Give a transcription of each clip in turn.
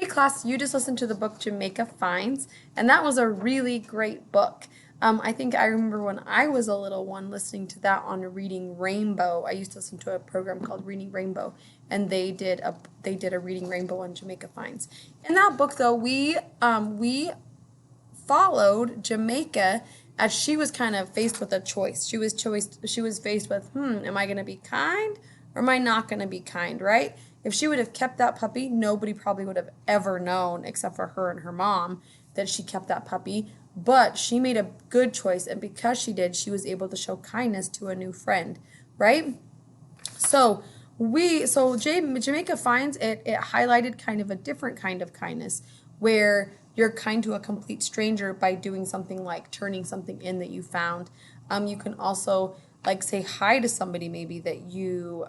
class, you just listened to the book Jamaica Finds, and that was a really great book. I think I remember when I was a little one listening to that on Reading Rainbow. I used to listen to a program called Reading Rainbow, and they did a Reading Rainbow on Jamaica Finds. In that book, though, we followed Jamaica as she was kind of faced with a choice. She was faced with, am I going to be kind or am I not going to be kind, right? If she would have kept that puppy, nobody probably would have ever known, except for her and her mom, that she kept that puppy. But she made a good choice, and because she did, she was able to show kindness to a new friend, right? So Jamaica Finds it highlighted kind of a different kind of kindness where you're kind to a complete stranger by doing something like turning something in that you found. You can also like say hi to somebody maybe that you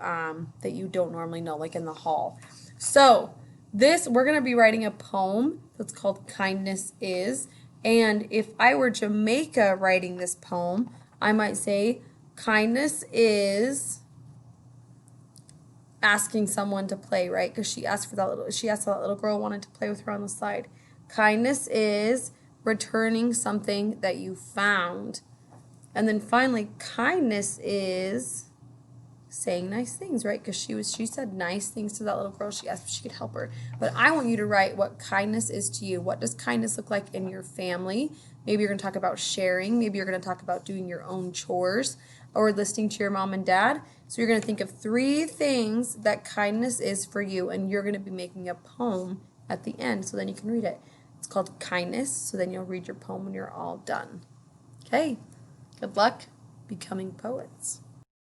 don't normally know, like in the hall. So this we're gonna be writing a poem that's called Kindness Is. And if I were Jamaica writing this poem, I might say kindness is asking someone to play, right? Because she asked that little girl wanted to play with her on the slide. Kindness is returning something that you found. And then finally, kindness is saying nice things, right? Because she said nice things to that little girl. She asked if she could help her. But I want you to write what kindness is to you. What does kindness look like in your family? Maybe you're going to talk about sharing. Maybe you're going to talk about doing your own chores or listening to your mom and dad. So you're going to think of 3 things that kindness is for you, and you're going to be making a poem at the end so then you can read it. It's called Kindness, so then you'll read your poem when you're all done. Okay, good luck becoming poets.